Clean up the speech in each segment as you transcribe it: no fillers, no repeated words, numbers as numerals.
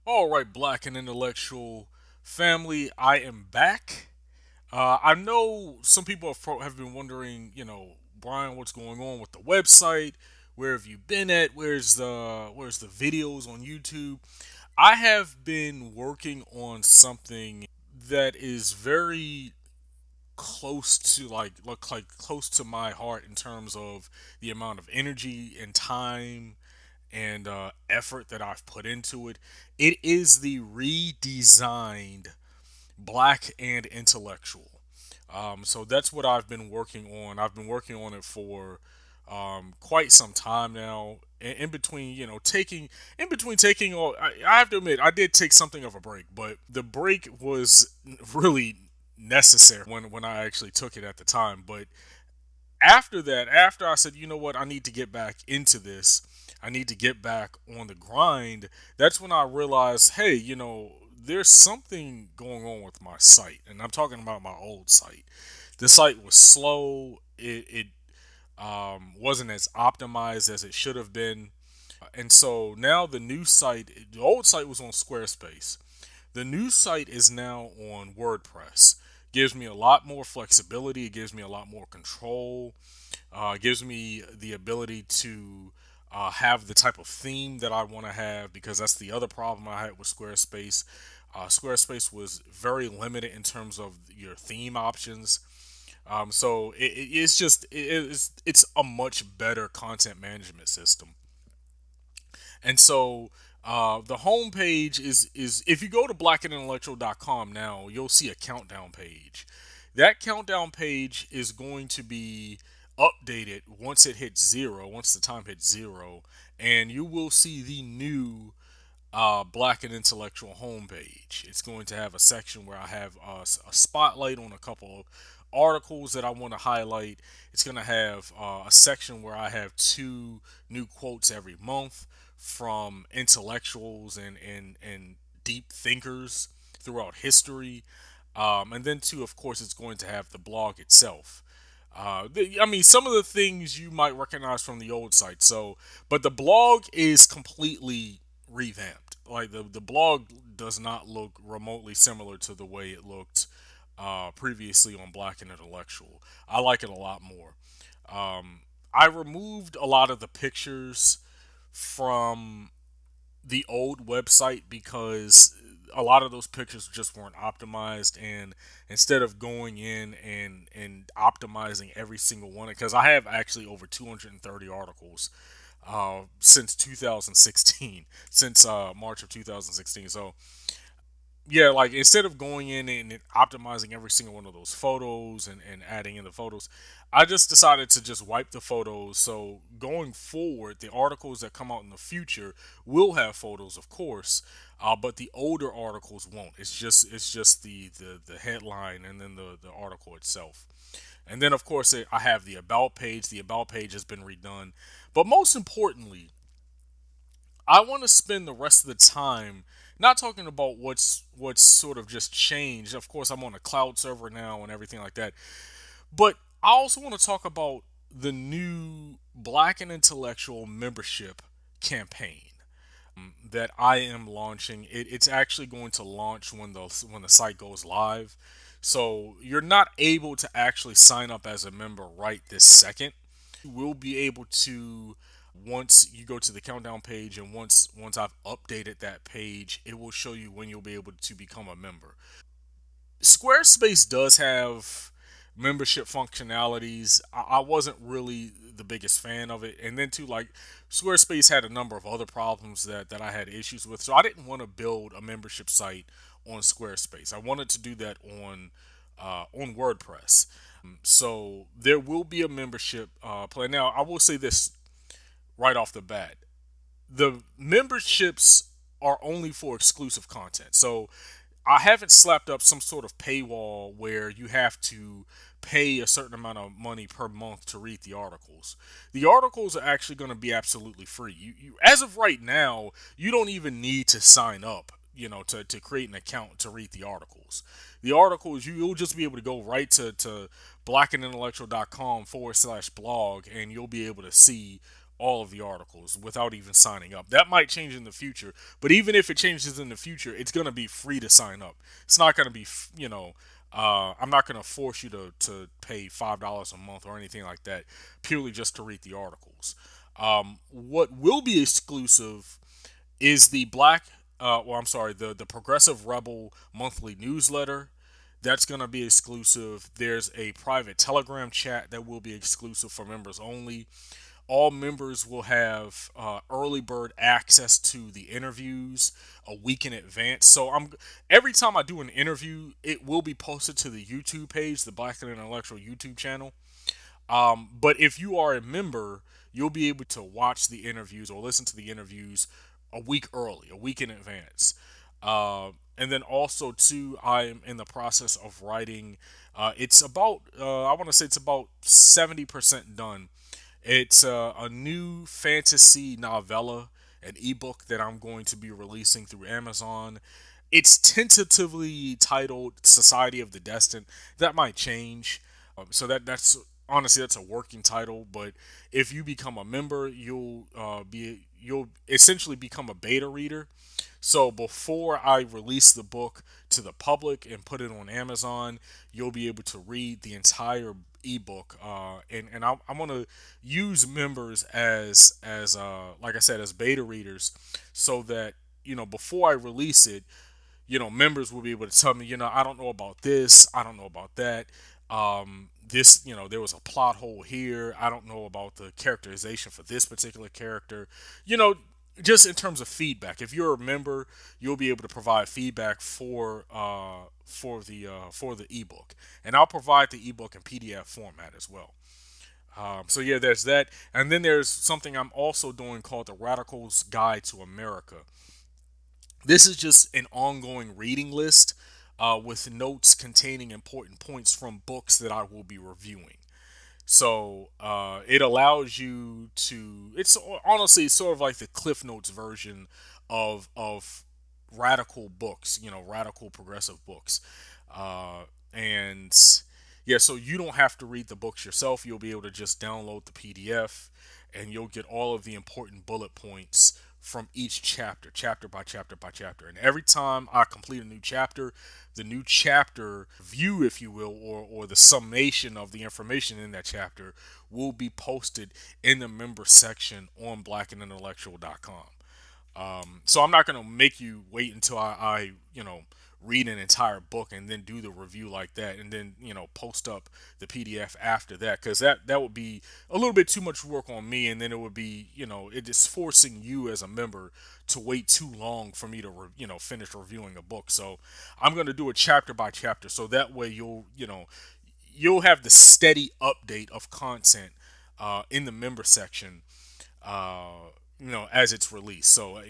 All right, Black and Intellectual family, I am back. I know some people have been wondering, Brian, what's going on with the website? Where have you been at? Where's the videos on YouTube? I have been working on something that is very close to like close to my heart in terms of the amount of energy and time and effort that I've put into it. It is the redesigned Black and Intellectual. So that's what I've been working on. I've been working on it for quite some time now. In between, taking, I have to admit, I did take something of a break, but the break was really necessary when I actually took it at the time. But after that, after I said, you know what, I need to get back into this, I need to get back on the grind, that's when I realized, hey, there's something going on with my site. And I'm talking about my old site. The site was slow, it wasn't as optimized as it should have been. And so now the old site was on Squarespace. The new site is now on WordPress. Gives me a lot more flexibility. It gives me a lot more control. Gives me the ability to have the type of theme that I want to have, because that's the other problem I had with Squarespace. Squarespace was very limited in terms of your theme options. So it's a much better content management system. And so the homepage is if you go to blackandintellectual.com now, you'll see a countdown page. That countdown page is going to be updated once it hits zero, once the time hits zero, and you will see the new Black and Intellectual homepage. It's going to have a section where I have a spotlight on a couple of articles that I want to highlight. It's going to have a section where I have two new quotes every month from intellectuals and deep thinkers throughout history. And then, too, of course, it's going to have the blog itself. I mean, some of the things you might recognize from the old site. So, but the blog is completely revamped. Like the blog does not look remotely similar to the way it looked previously on Black and Intellectual. I like it a lot more. I removed a lot of the pictures from the old website because a lot of those pictures just weren't optimized, and instead of going in and optimizing every single one, because I have actually over 230 articles since 2016, since March of 2016. So yeah, like instead of going in and optimizing every single one of those photos and adding in the photos, I just decided to just wipe the photos. So going forward, the articles that come out in the future will have photos, of course, but the older articles won't. It's just the headline and then the article itself. And then of course I have the about page. The about page has been redone, but most importantly, I want to spend the rest of the time not talking about what's sort of just changed. Of course, I'm on a cloud server now and everything like that. But I also want to talk about the new Black and Intellectual membership campaign that I am launching. It's actually going to launch when the site goes live. So you're not able to actually sign up as a member right this second. You will be able to once you go to the countdown page, and once I've updated that page, it will show you when you'll be able to become a member. Squarespace does have membership functionalities. I wasn't really the biggest fan of it, and then too, like, Squarespace had a number of other problems that I had issues with, so I didn't want to build a membership site on Squarespace. I wanted to do that on WordPress. So there will be a membership plan. Now, I will say this right off the bat: the memberships are only for exclusive content. So I haven't slapped up some sort of paywall where you have to pay a certain amount of money per month to read the articles. The articles are actually going to be absolutely free. As of right now, you don't even need to sign up, to create an account to read the articles. The articles, you'll just be able to go right to blackandintellectual.com /blog, and you'll be able to see all of the articles without even signing up. That might change in the future, but even if it changes in the future, it's going to be free to sign up. It's not going to be, I'm not going to force you to pay $5 a month or anything like that purely just to read the articles. What will be exclusive is the I'm sorry, the Progressive Rebel monthly newsletter. That's going to be exclusive. There's a private Telegram chat that will be exclusive for members only. All members will have early bird access to the interviews a week in advance. So every time I do an interview, it will be posted to the YouTube page, the Black and Intellectual YouTube channel. But if you are a member, you'll be able to watch the interviews or listen to the interviews a week early, a week in advance. And then also too, I am in the process of writing. It's about I want to say it's about 70% done. It's a new fantasy novella, an ebook that I'm going to be releasing through Amazon. It's tentatively titled Society of the Destined. That might change. So that's honestly that's a working title. But if you become a member, you'll essentially become a beta reader. So before I release the book to the public and put it on Amazon, you'll be able to read the entire ebook. And I'm gonna use members as like I said as beta readers, so that before I release it, members will be able to tell me, I don't know about this, I don't know about that. This, there was a plot hole here. I don't know about the characterization for this particular character. You know, just in terms of feedback. If you're a member, you'll be able to provide feedback for the ebook, and I'll provide the ebook in PDF format as well. So yeah, there's that, and then there's something I'm also doing called the Radical's Guide to America. This is just an ongoing reading list with notes containing important points from books that I will be reviewing. So it allows you to. It's honestly sort of like the Cliff Notes version of radical books. Radical progressive books, and yeah. So you don't have to read the books yourself. You'll be able to just download the PDF, and you'll get all of the important bullet points from each chapter, chapter by chapter by chapter. And every time I complete a new chapter, the new chapter view, if you will, or the summation of the information in that chapter will be posted in the member section on blackandintellectual.com. So I'm not going to make you wait until I read an entire book and then do the review like that and then, post up the PDF after that, because that would be a little bit too much work on me, and then it would be, it is forcing you as a member to wait too long for me to, finish reviewing a book. So I'm going to do it chapter by chapter, so that way you'll have the steady update of content in the member section as it's released. So,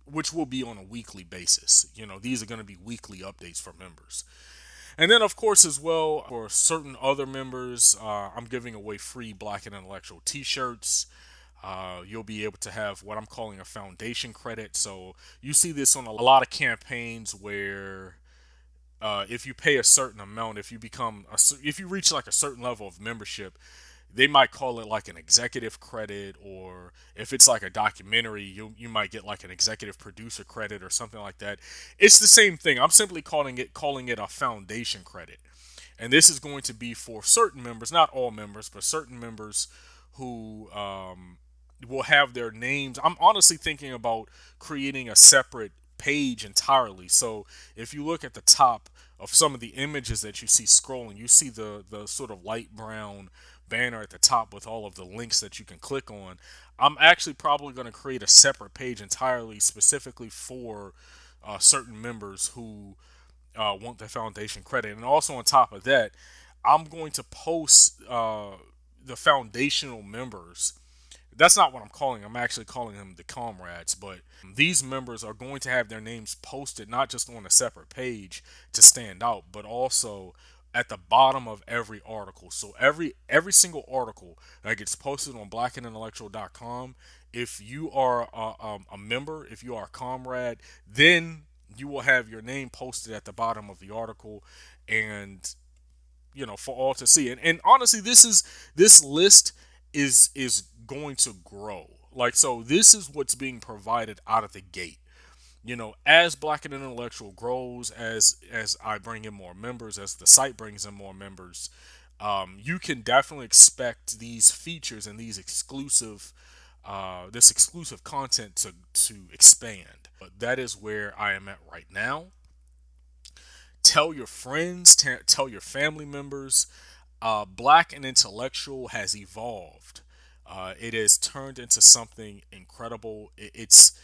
which will be on a weekly basis. These are going to be weekly updates for members. And then, of course, as well, for certain other members, I'm giving away free Black and Intellectual t shirts. You'll be able to have what I'm calling a foundation credit. So you see this on a lot of campaigns where if you pay a certain amount, if you reach like a certain level of membership, they might call it like an executive credit, or if it's like a documentary, you might get like an executive producer credit or something like that. It's the same thing. I'm simply calling it a foundation credit, and this is going to be for certain members, not all members, but certain members who will have their names. I'm honestly thinking about creating a separate page entirely. So if you look at the top of some of the images that you see scrolling, you see the sort of light brown banner at the top with all of the links that you can click on. I'm actually probably going to create a separate page entirely specifically for certain members who want the foundation credit. And also on top of that, I'm going to post the foundational members. That's not what I'm calling them. I'm actually calling them the comrades. But these members are going to have their names posted not just on a separate page to stand out, but also at the bottom of every article. So every single article that gets posted on blackandintellectual.com, if you are a member, if you are a comrade, then you will have your name posted at the bottom of the article, and for all to see. And honestly, this list is going to grow. Like, so this is what's being provided out of the gate. As Black and Intellectual grows, as I bring in more members, as the site brings in more members, you can definitely expect these features and these exclusive this exclusive content to expand. But that is where I am at right now. Tell your friends, tell your family members. Black and Intellectual has evolved. It has turned into something incredible. It's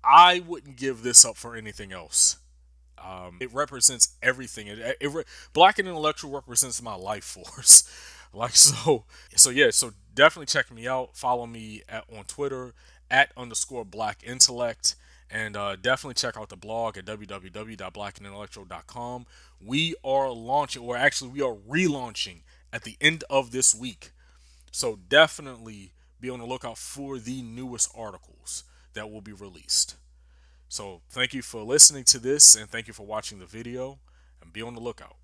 I wouldn't give this up for anything else. It represents everything. Black and Intellectual represents my life force. Like, so yeah. So definitely check me out. Follow me on Twitter at underscore Black Intellect, and definitely check out the blog at www.blackandintellectual.com. We are launching, or actually, we are relaunching at the end of this week. So definitely be on the lookout for the newest articles that will be released. So thank you for listening to this, and thank you for watching the video, and be on the lookout.